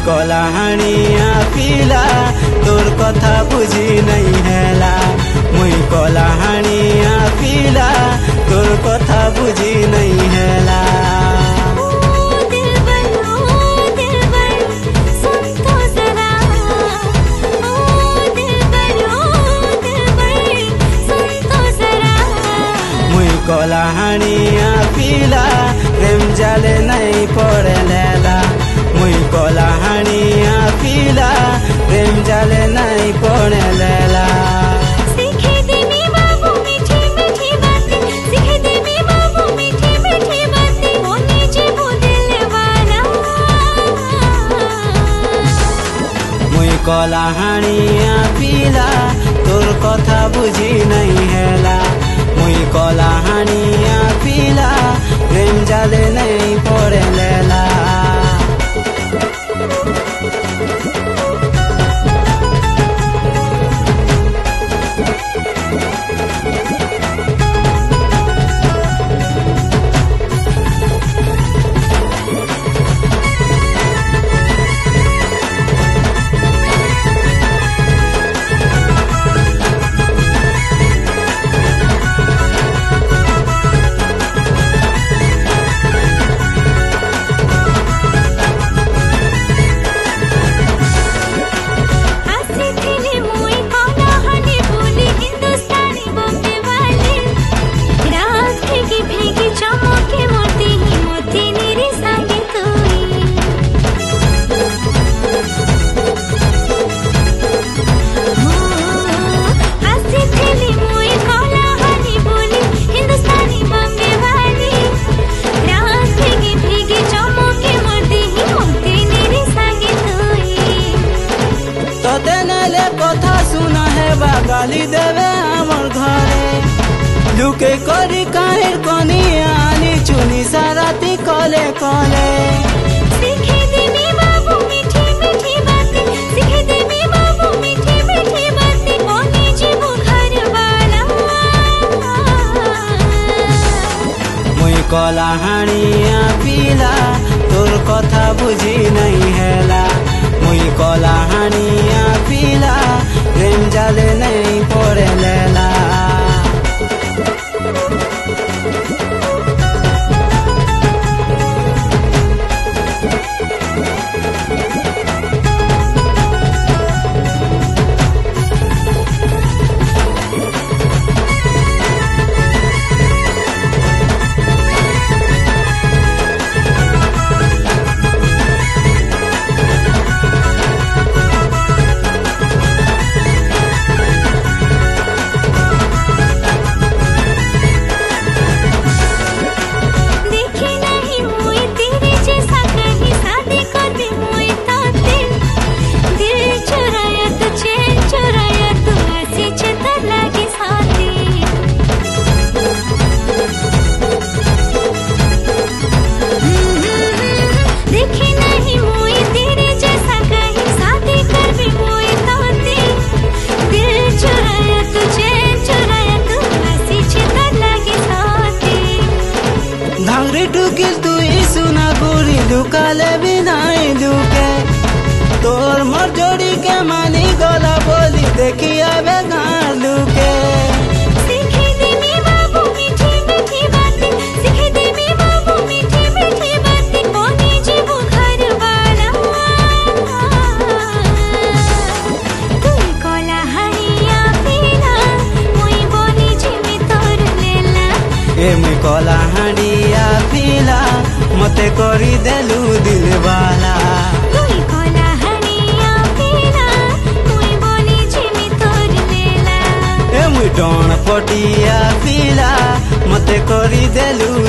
कलाहानिया पिला तोर कथा बुझी नहीं हेला मुई कलाहानिया पिला तोर कथा बुझी नहीं हेला मुई कलाहानिया पिला प्रेम जाले नहीं पड़े लेला मुई कलाहानिया पिला प्रेम जाले नहीं पड़े लेला सीखे देनी बाबू मीठी मीठी बातें सीखे देनी बाबू मीठी मीठी बातें होने जीवो दिल वाला मुई कलाहानिया पिला तोर कथा बुझी नहीं हेला मुई कलाहानिया पिला प्रेम जाले नहीं पड़े लेला गाली देवे आमर घरे लुके करी काहेर कनी आनी चुनी साराती कले कले सीखे देनी बाबू मीठी मीठी बातें सीखे देनी बाबू मीठी मीठी बातें होने जीवो घर वाला मुई कलाहानिया पिला तोर कथा बुझी नहीं हेला मुई कलाहानिया पिला प्रेम जाले नहीं पड़े लेला लुकाले बिनाई लुके तोर मोर जोड़ी के मानी गला बोली देखी आवे गार लुके सीखे देनी बाबू मीठी मीठी बातें सीखे देनी बाबू मीठी मीठी बातें होने जीवो घर वाला तू कलाहानिया पिला मुई बोली जीवी तोर लेला ए मुई कलाहानिया पिला मते करी देलु दिल वाला तू ভরি দেলু